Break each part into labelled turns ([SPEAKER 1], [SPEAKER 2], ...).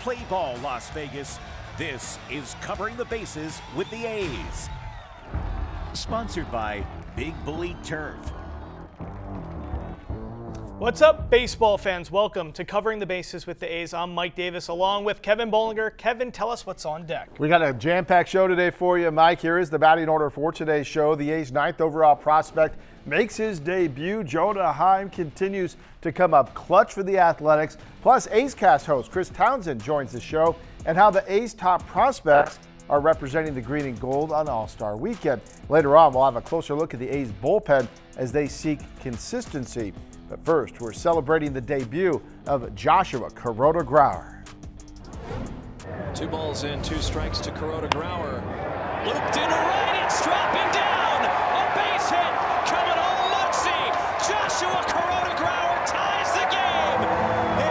[SPEAKER 1] Play ball, Las Vegas. This is Covering the Bases with the A's. Sponsored by Big Bully Turf.
[SPEAKER 2] What's up, baseball fans? Welcome to Covering the Bases with the A's. I'm Mike Davis along with Kevin Bollinger. Kevin, tell us what's on deck.
[SPEAKER 3] We got a jam-packed show today for you, Mike. Here is the batting order for today's show. The A's 9th overall prospect makes his debut. Jonah Heim continues to come up clutch for the Athletics. Plus, A's Cast host Chris Townsend joins the show, and how the A's top prospects are representing the green and gold on All-Star Weekend. Later on, we'll have a closer look at the A's bullpen as they seek consistency. But first, we're celebrating the debut of Joshua Kuroda-Grauer.
[SPEAKER 4] 2 balls in, 2 strikes to Kuroda-Grauer. Looped into right, it's dropping down. A base hit coming home, Muncie. Joshua Kuroda-Grauer ties the game.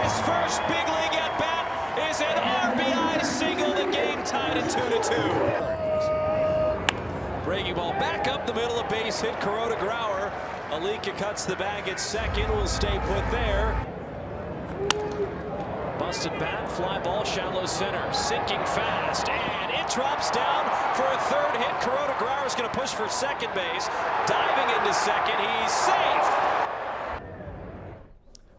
[SPEAKER 4] His first big league at bat is an RBI single. The game tied at 2-2. Breaking ball back up the middle, a base hit. Kuroda-Grauer. Alika cuts the bag at second, will stay put there. Busted bat, fly ball, shallow center, sinking fast, and it drops down for a third hit. Kuroda-Grauer is going to push for second base, diving into second, he's safe.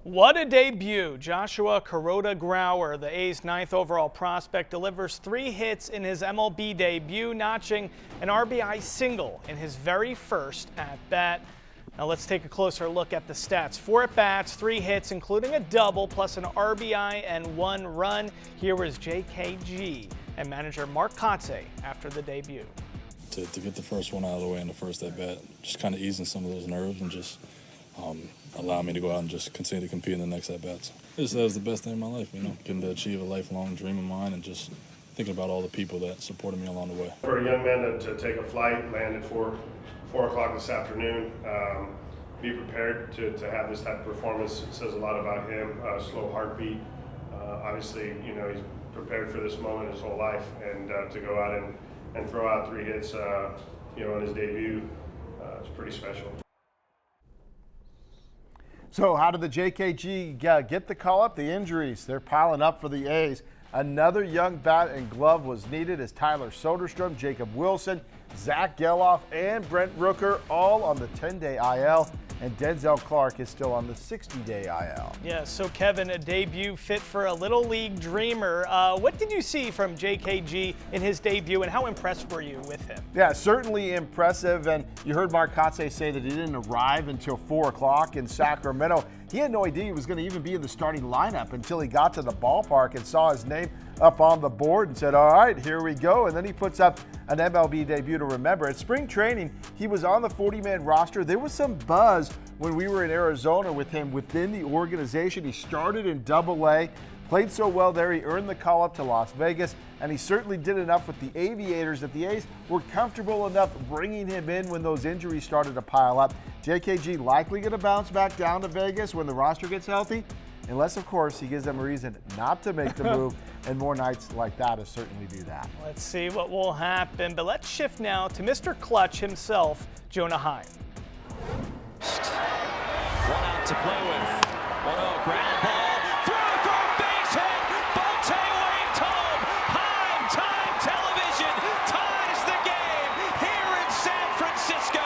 [SPEAKER 2] What a debut. Joshua Kuroda-Grauer, the A's 9th overall prospect, delivers 3 hits in his MLB debut, notching an RBI single in his very first at-bat. Now let's take a closer look at the stats. 4 at-bats, 3 hits, including a double, plus an RBI and 1 run. Here was JKG and manager Mark Leiter after the debut.
[SPEAKER 5] To get the first one out of the way in the first at-bat, just kind of easing some of those nerves and just allow me to go out and just continue to compete in the next at-bats. That was the best thing in my life, getting to achieve a lifelong dream of mine and just thinking about all the people that supported me along the way.
[SPEAKER 6] For a young man to take a flight, land at 4 o'clock this afternoon, be prepared to have this type of performance. It says a lot about him. Slow heartbeat. Obviously, he's prepared for this moment his whole life, and to go out and throw out 3 hits, on his debut, it's pretty special.
[SPEAKER 3] So how did the JKG get the call-up? The injuries, they're piling up for the A's. Another young bat and glove was needed as Tyler Soderstrom, Jacob Wilson, Zach Geloff, and Brent Rooker all on the 10-day IL, and Denzel Clark is still on the 60-day IL.
[SPEAKER 2] Yeah, so Kevin, a debut fit for a little league dreamer. What did you see from JKG in his debut, and how impressed were you with him?
[SPEAKER 3] Yeah, certainly impressive, and you heard Mark Leiter say that he didn't arrive until 4 o'clock in Sacramento. He had no idea he was going to even be in the starting lineup until he got to the ballpark and saw his name up on the board and said, all right, here we go. And then he puts up an MLB debut to remember. At spring training, he was on the 40-man roster. There was some buzz when we were in Arizona with him within the organization. He started in Double-A, played so well there, he earned the call-up to Las Vegas, and he certainly did enough with the Aviators that the A's were comfortable enough bringing him in when those injuries started to pile up. JKG likely going to bounce back down to Vegas when the roster gets healthy, unless, of course, he gives them a reason not to make the move, and more nights like that will certainly do that.
[SPEAKER 2] Let's see what will happen, but let's shift now to Mr. Clutch himself, Jonah Heim.
[SPEAKER 4] 1 out to play with. 1-0 ground ball. Throw for a base hit. Bolte waved home. Heim Time Television ties the game here in San Francisco.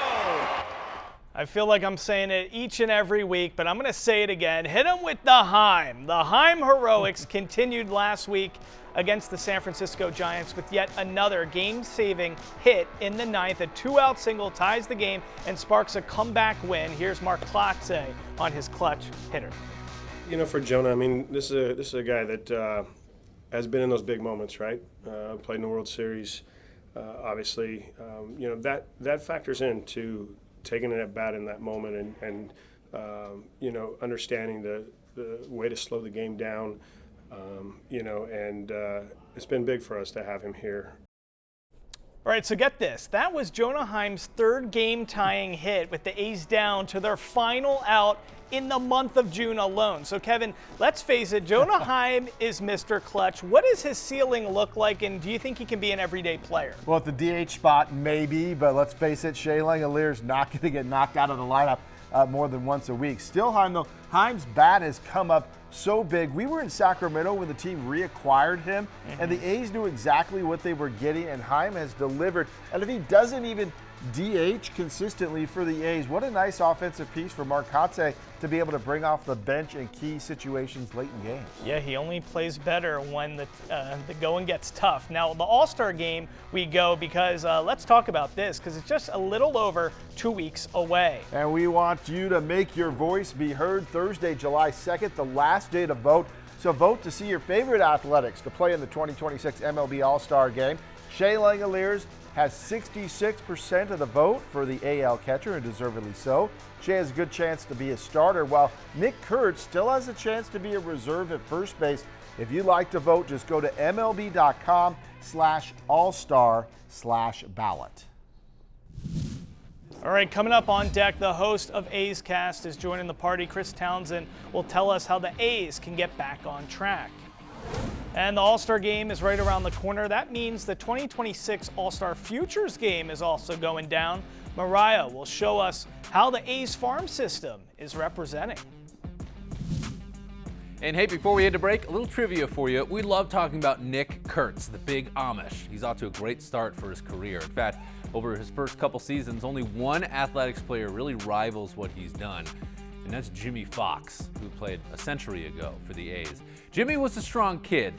[SPEAKER 2] I feel like I'm saying it each and every week, but I'm going to say it again. Hit him with the Heim. The Heim heroics continued last week against the San Francisco Giants with yet another game-saving hit in the 9th. A 2-out single ties the game and sparks a comeback win. Here's Mark Leiter on his clutch hitter.
[SPEAKER 6] For Jonah, this is a guy that has been in those big moments, right? Played in the World Series, obviously. That factors into taking it at bat in that moment and understanding the way to slow the game down, it's been big for us to have him here.
[SPEAKER 2] All right, so get this. That was Jonah Heim's 3rd game-tying hit with the A's down to their final out in the month of June alone. So, Kevin, let's face it, Jonah Heim is Mr. Clutch. What does his ceiling look like, and do you think he can be an everyday player?
[SPEAKER 3] Well, at the DH spot, maybe, but let's face it, Shea Langolier's not going to get knocked out of the lineup more than once a week. Still, Heim, though, Heim's bat has come up so big. We were in Sacramento when the team reacquired him, and the A's knew exactly what they were getting, and Heim has delivered. And if he doesn't even DH consistently for the A's, what a nice offensive piece for Mark Leiter to be able to bring off the bench in key situations late in games.
[SPEAKER 2] Yeah, he only plays better when the going gets tough. Now, the All-Star game we go because let's talk about this because it's just a little over 2 weeks away.
[SPEAKER 3] And we want you to make your voice be heard Thursday, July 2nd, the last day to vote. So vote to see your favorite athletics to play in the 2026 MLB All-Star game. Shea Langoliers has 66% of the vote for the AL catcher, and deservedly so. Shea has a good chance to be a starter, while Nick Kurtz still has a chance to be a reserve at first base. If you'd like to vote, just go to MLB.com/all-star/ballot.
[SPEAKER 2] All right, coming up on deck, the host of A's Cast is joining the party. Chris Townsend will tell us how the A's can get back on track. And the All-Star game is right around the corner. That means the 2026 All-Star Futures game is also going down. Mariah will show us how the A's farm system is representing.
[SPEAKER 7] And hey, before we head to break, a little trivia for you. We love talking about Nick Kurtz, the big Amish. He's off to a great start for his career. In fact, over his first couple seasons, only one athletics player really rivals what he's done, and that's Jimmy Fox, who played a century ago for the A's. Jimmy was a strong kid.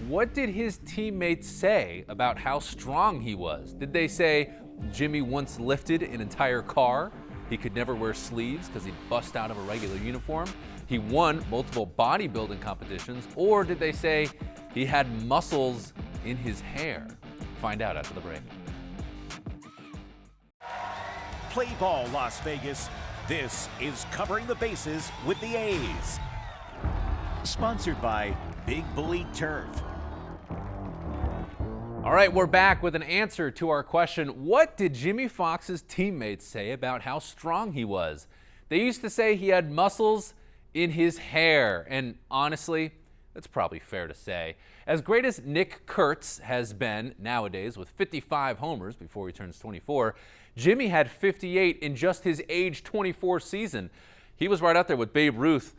[SPEAKER 7] What did his teammates say about how strong he was? Did they say Jimmy once lifted an entire car? He could never wear sleeves because he'd bust out of a regular uniform? He won multiple bodybuilding competitions? Or did they say he had muscles in his hair? Find out after the break.
[SPEAKER 1] Play ball, Las Vegas. This is Covering the Bases with the A's. Sponsored by Big Bully Turf.
[SPEAKER 7] All right, we're back with an answer to our question, what did Jimmy Fox's teammates say about how strong he was? They used to say he had muscles in his hair, and honestly, that's probably fair to say. As great as Nick Kurtz has been nowadays with 55 homers before he turns 24, Jimmy had 58 in just his age 24 season. He was right out there with Babe Ruth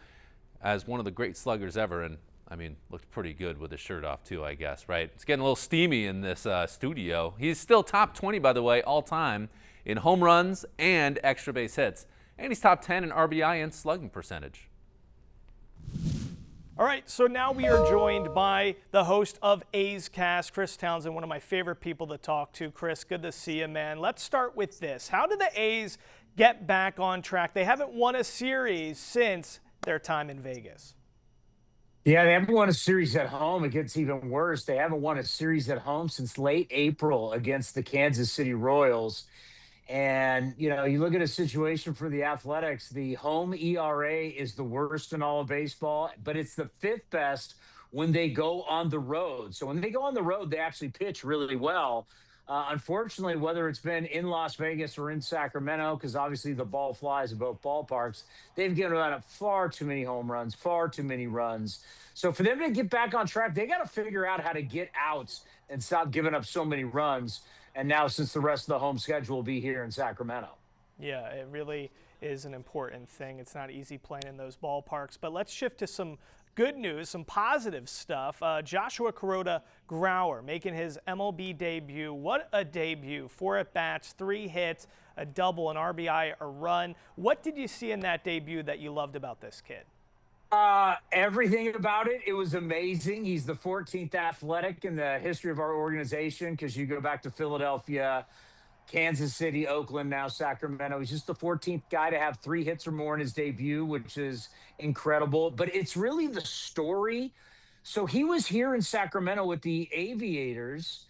[SPEAKER 7] as one of the great sluggers ever, and I mean, looked pretty good with his shirt off too, I guess, right? It's getting a little steamy in this studio. He's still top 20, by the way, all time in home runs and extra base hits, and he's top 10 in RBI and slugging percentage.
[SPEAKER 2] All right, so now we are joined by the host of A's Cast, Chris Townsend, one of my favorite people to talk to. Chris, good to see you, man. Let's start with this. How did the A's get back on track? They haven't won a series since their time in Vegas.
[SPEAKER 8] Yeah, they haven't won a series at home. It gets even worse. They haven't won a series at home since late April against the Kansas City Royals. And, you know, you look at a situation for the Athletics, the home ERA is the worst in all of baseball, but it's the fifth best when they go on the road. So when they go on the road, they actually pitch really well. Unfortunately, whether it's been in Las Vegas or in Sacramento, because obviously the ball flies in both ballparks, they've given up far too many home runs, far too many runs. So for them to get back on track, they got to figure out how to get outs and stop giving up so many runs. And now, since the rest of the home schedule will be here in Sacramento.
[SPEAKER 2] Yeah, it really is an important thing. It's not easy playing in those ballparks. But let's shift to some good news, some positive stuff. Joshua Kuroda-Grauer making his MLB debut. What a debut. 4 at-bats, 3 hits, a double, an RBI, a run. What did you see in that debut that you loved about this kid?
[SPEAKER 8] Everything about it. It was amazing. He's the 14th Athletic in the history of our organization because you go back to Philadelphia, Kansas City, Oakland, now Sacramento. He's just the 14th guy to have 3 hits or more in his debut, which is incredible. But it's really the story. So he was here in Sacramento with the Aviators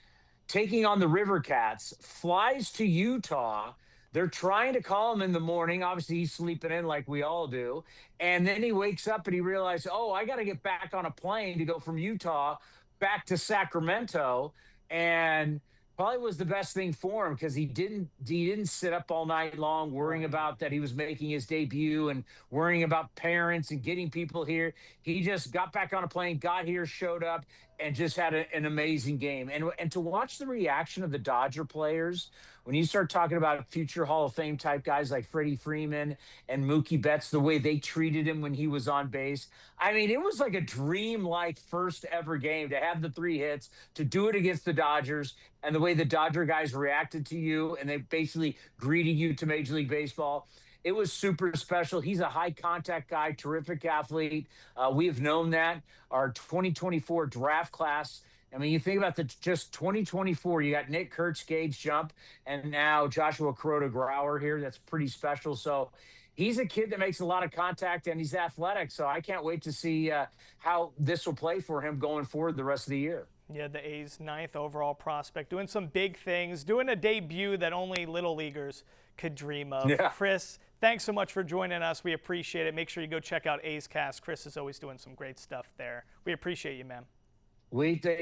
[SPEAKER 8] taking on the River Cats, flies to Utah. They're trying to call him in the morning. Obviously, he's sleeping in like we all do. And then he wakes up and he realizes, oh, I got to get back on a plane to go from Utah back to Sacramento. And probably was the best thing for him because he didn't sit up all night long worrying about that he was making his debut and worrying about parents and getting people here. He just got back on a plane, got here, showed up, and just had an amazing game. And to watch the reaction of the Dodger players when you start talking about future Hall of Fame type guys like Freddie Freeman and Mookie Betts, the way they treated him when he was on base. I mean, it was like a dream-like first ever game to have the 3 hits, to do it against the Dodgers, and the way the Dodger guys reacted to you, and they basically greeted you to Major League Baseball. It was super special. He's a high contact guy, terrific athlete. We have known that. Our 2024 draft class, I mean, you think about just 2024, you got Nick Kurtz, Gage Jump, and now Joshua Kuroda-Grauer here. That's pretty special. So he's a kid that makes a lot of contact, and he's athletic. So I can't wait to see how this will play for him going forward the rest of the year.
[SPEAKER 2] Yeah, the A's 9th overall prospect, doing some big things, doing a debut that only little leaguers could dream of.
[SPEAKER 8] Yeah.
[SPEAKER 2] Chris, thanks so much for joining us. We appreciate it. Make sure you go check out A's Cast. Chris is always doing some great stuff there. We appreciate you, man.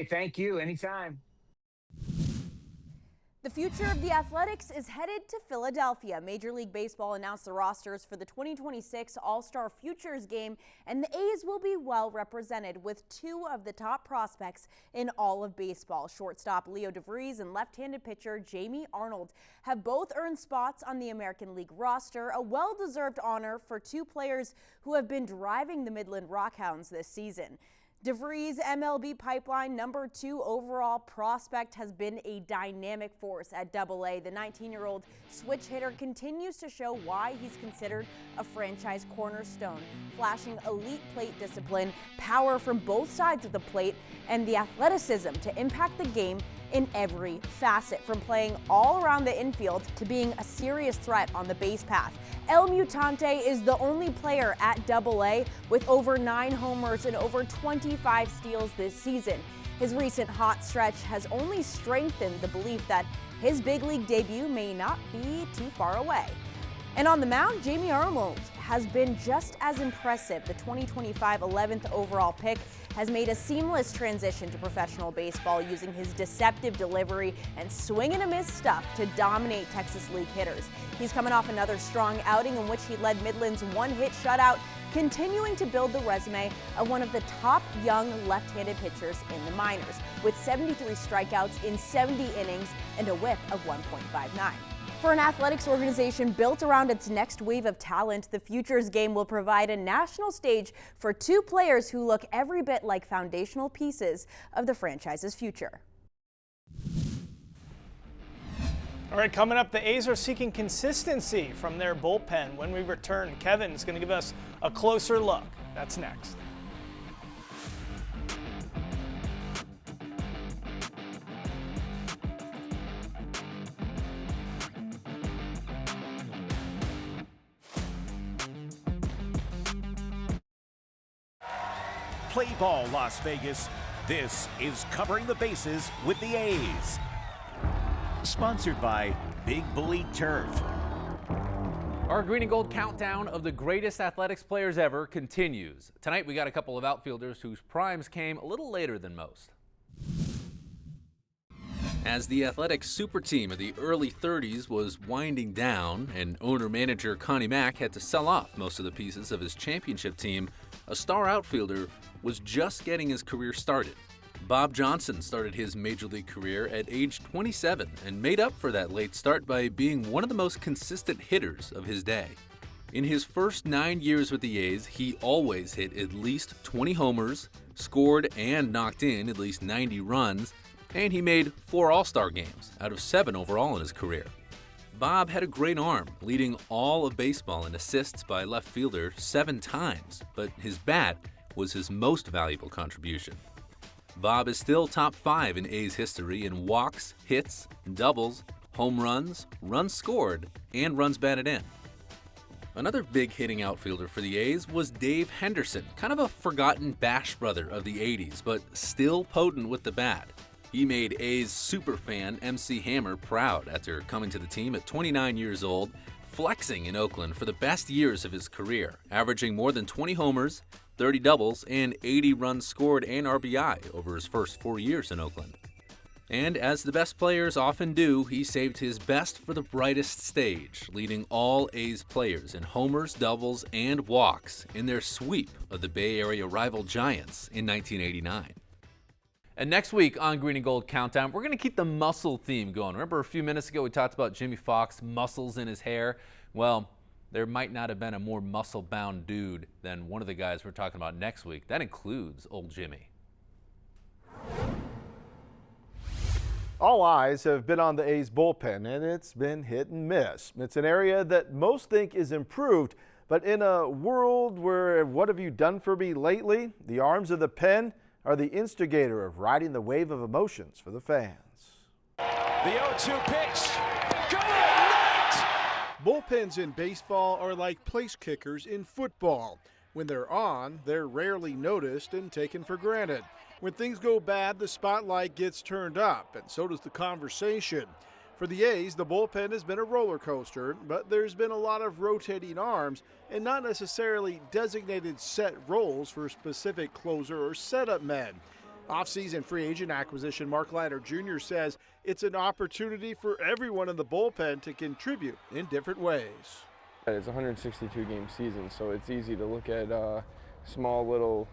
[SPEAKER 8] Thank you. Anytime.
[SPEAKER 9] The future of the Athletics is headed to Philadelphia. Major League Baseball announced the rosters for the 2026 All-Star Futures game, and the A's will be well represented with 2 of the top prospects in all of baseball. Shortstop Leo DeVries and left-handed pitcher Jamie Arnold have both earned spots on the American League roster, a well-deserved honor for 2 players who have been driving the Midland Rockhounds this season. DeVries' MLB pipeline number 2 overall prospect has been a dynamic force at AA. The 19-year-old switch hitter continues to show why he's considered a franchise cornerstone, flashing elite plate discipline, power from both sides of the plate, and the athleticism to impact the game in every facet, from playing all around the infield to being a serious threat on the base path. El Mutante is the only player at AA with over 9 homers and over 25 steals this season. His recent hot stretch has only strengthened the belief that his big league debut may not be too far away. And on the mound, Jamie Arnold has been just as impressive. The 2025 11th overall pick has made a seamless transition to professional baseball, using his deceptive delivery and swing and a miss stuff to dominate Texas League hitters. He's coming off another strong outing in which he led Midland's 1-hit shutout, continuing to build the resume of one of the top young left-handed pitchers in the minors, with 73 strikeouts in 70 innings and a whip of 1.59. For an athletics organization built around its next wave of talent, the Futures game will provide a national stage for 2 players who look every bit like foundational pieces of the franchise's future.
[SPEAKER 2] All right, coming up, the A's are seeking consistency from their bullpen. When we return, Kevin's going to give us a closer look. That's next.
[SPEAKER 1] Play ball, Las Vegas. This is Covering the Bases with the A's. Sponsored by Big Bully Turf.
[SPEAKER 7] Our green and gold countdown of the greatest athletics players ever continues. Tonight we got a couple of outfielders whose primes came a little later than most. As the Athletics super team of the early 30s was winding down and owner-manager Connie Mack had to sell off most of the pieces of his championship team, a star outfielder was just getting his career started. Bob Johnson started his major league career at age 27 and made up for that late start by being one of the most consistent hitters of his day. In his first 9 years with the A's, he always hit at least 20 homers, scored and knocked in at least 90 runs, and he made 4 All-Star games out of 7 overall in his career. Bob had a great arm, leading all of baseball in assists by left fielder 7 times, but his bat was his most valuable contribution. Bob is still top 5 in A's history in walks, hits, doubles, home runs, runs scored, and runs batted in. Another big hitting outfielder for the A's was Dave Henderson, kind of a forgotten Bash brother of the 80s, but still potent with the bat. He made A's superfan MC Hammer proud after coming to the team at 29 years old, flexing in Oakland for the best years of his career, averaging more than 20 homers, 30 doubles, and 80 runs scored and RBI over his first 4 years in Oakland. And as the best players often do, he saved his best for the brightest stage, leading all A's players in homers, doubles, and walks in their sweep of the Bay Area rival Giants in 1989. And next week on Green and Gold Countdown, we're going to keep the muscle theme going. Remember a few minutes ago we talked about Jimmy Fox, muscles in his hair? Well, there might not have been a more muscle-bound dude than one of the guys we're talking about next week. That includes old Jimmy.
[SPEAKER 3] All eyes have been on the A's bullpen, and it's been hit and miss. It's an area that most think is improved, but in a world where what have you done for me lately, the arms of the pen are the instigator of riding the wave of emotions for the fans.
[SPEAKER 4] The 0-2 pitch. Good night!
[SPEAKER 10] Bullpens in baseball are like place kickers in football. When they're on, they're rarely noticed and taken for granted. When things go bad, the spotlight gets turned up, and so does the conversation. For the A's, the bullpen has been a roller coaster, but there's been a lot of rotating arms and not necessarily designated set roles for specific closer or setup men. Offseason free agent acquisition Mark Leiter Jr. says it's an opportunity for everyone in the bullpen to contribute in different ways.
[SPEAKER 11] It's a 162-game season, so it's easy to look at small little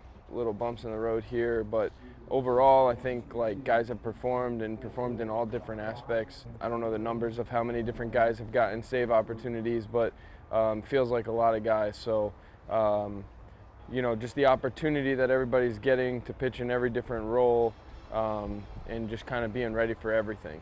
[SPEAKER 11] bumps in the road here, but overall I think like guys have performed in all different aspects. I don't know the numbers of how many different guys have gotten save opportunities, but feels like a lot of guys. So you know, just the opportunity that everybody's getting to pitch in every different role and just kind of being ready for everything.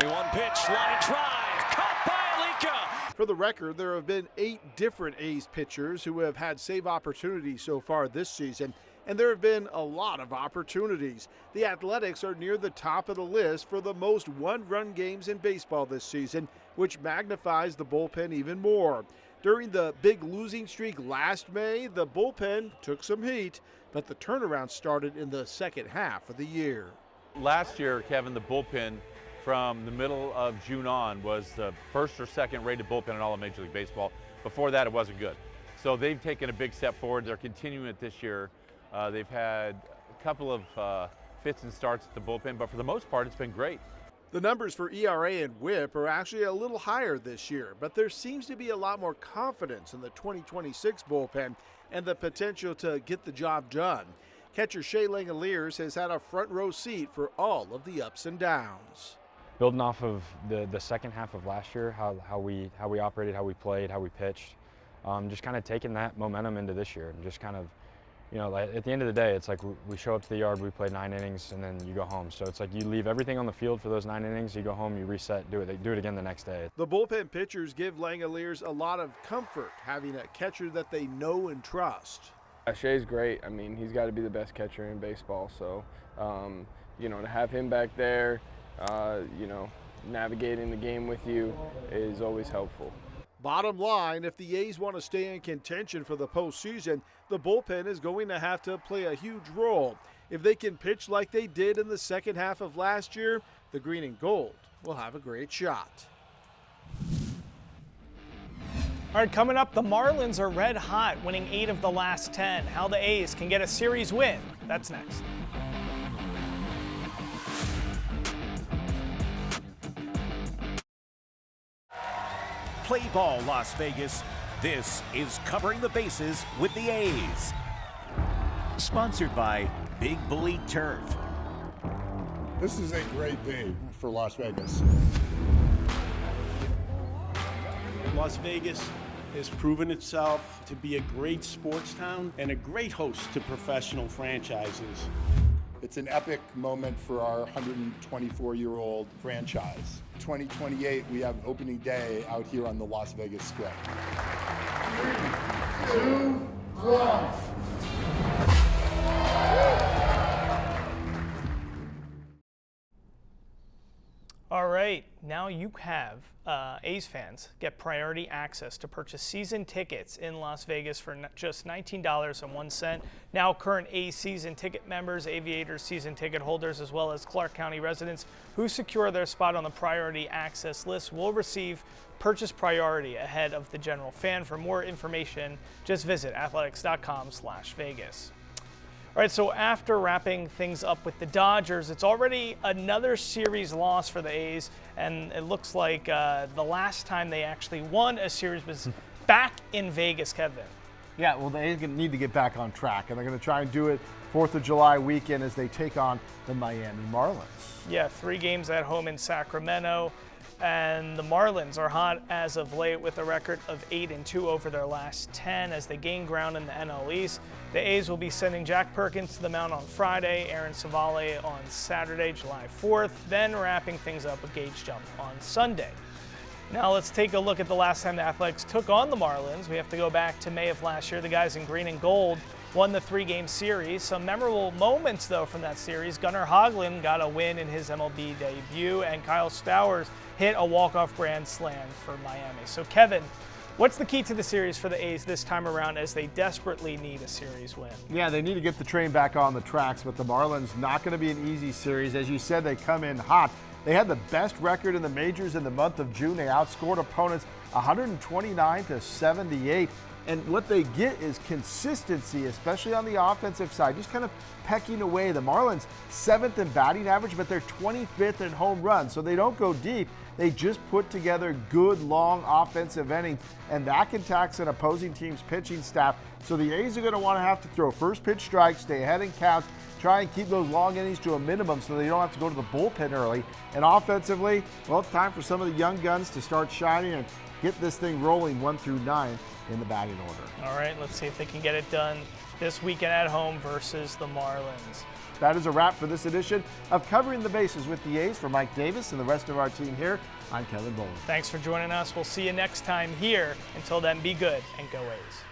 [SPEAKER 4] 3-1 pitch, line drive, caught by Alika.
[SPEAKER 10] For the record, there have been 8 different A's pitchers who have had save opportunities so far this season, and there have been a lot of opportunities. The Athletics are near the top of the list for the most one-run games in baseball this season, which magnifies the bullpen even more. During the big losing streak last May, the bullpen took some heat, but the turnaround started in the second half of the year.
[SPEAKER 12] Last year, Kevin, the bullpen from the middle of June on was the first or second rated bullpen in all of Major League Baseball. Before that, it wasn't good. So they've taken a big step forward. They're continuing it this year. They've had a couple of fits and starts at the bullpen, but for the most part, it's been great.
[SPEAKER 10] The numbers for ERA and WHIP are actually a little higher this year, but there seems to be a lot more confidence in the 2026 bullpen and the potential to get the job done. Catcher Shea Langoliers has had a front row seat for all of the ups and downs.
[SPEAKER 13] Building off of the second half of last year, how we operated, how we played, how we pitched, just kind of taking that momentum into this year and just kind of, you know, like at the end of the day, it's like we show up to the yard, we play 9 innings, and then you go home. So it's like you leave everything on the field for those 9 innings, you go home, you reset, do it again the next day.
[SPEAKER 10] The bullpen pitchers give Langoliers a lot of comfort having a catcher that they know and trust.
[SPEAKER 11] Shea's great. I mean, he's got to be the best catcher in baseball. So, you know, to have him back there, you know, navigating the game with you is always helpful.
[SPEAKER 10] Bottom line, if the A's want to stay in contention for the postseason, the bullpen is going to have to play a huge role. If they can pitch like they did in the second half of last year, the green and gold will have a great shot.
[SPEAKER 2] All right, coming up, the Marlins are red hot, winning 8 of the last 10. How the A's can get a series win. That's next.
[SPEAKER 1] Play ball, Las Vegas. This is Covering the Bases with the A's. Sponsored by Big Bully Turf.
[SPEAKER 14] This is a great day for Las Vegas.
[SPEAKER 15] Las Vegas has proven itself to be a great sports town and a great host to professional franchises.
[SPEAKER 14] It's an epic moment for our 124-year-old franchise. 2028, we have opening day out here on the Las Vegas Strip. 3, 2, 1.
[SPEAKER 2] All right, now you have A's fans get priority access to purchase season tickets in Las Vegas for just $19.01. Now current A's season ticket members, Aviators season ticket holders, as well as Clark County residents who secure their spot on the priority access list will receive purchase priority ahead of the general fan. For more information, just visit athletics.com/Vegas. All right, so after wrapping things up with the Dodgers, it's already another series loss for the A's, and it looks like the last time they actually won a series was back in Vegas, Kevin.
[SPEAKER 3] Yeah, well, they need to get back on track, and they're going to try and do it 4th of July weekend as they take on the Miami Marlins.
[SPEAKER 2] Yeah, 3 games at home in Sacramento. And the Marlins are hot as of late with a record of 8-2 over their last 10 as they gain ground in the NL East. The A's will be sending Jack Perkins to the mound on Friday, Aaron Savale on Saturday, July 4th, then wrapping things up with Gage Jump on Sunday. Now let's take a look at the last time the Athletics took on the Marlins. We have to go back to May of last year. The guys in green and gold won the 3-game series. Some memorable moments, though, from that series. Gunnar Hoglund got a win in his MLB debut, and Kyle Stowers hit a walk-off grand slam for Miami. So, Kevin, what's the key to the series for the A's this time around as they desperately need a series win?
[SPEAKER 3] Yeah, they need to get the train back on the tracks, but the Marlins not going to be an easy series. As you said, they come in hot. They had the best record in the majors in the month of June. They outscored opponents 129-78. And what they get is consistency, especially on the offensive side, just kind of pecking away. The Marlins 7th in batting average, but they're 25th in home runs, so they don't go deep. They just put together good, long offensive innings, and that can tax an opposing team's pitching staff. So the A's are going to want to have to throw first pitch strikes, stay ahead in counts, try and keep those long innings to a minimum so they don't have to go to the bullpen early. And offensively, well, it's time for some of the young guns to start shining and get this thing rolling 1 through 9 in the batting order.
[SPEAKER 2] All right, let's see if they can get it done this weekend at home versus the Marlins.
[SPEAKER 3] That is a wrap for this edition of Covering the Bases with the A's. For Mike Davis and the rest of our team here, I'm Kevin Bowles.
[SPEAKER 2] Thanks for joining us. We'll see you next time here. Until then, be good and go A's.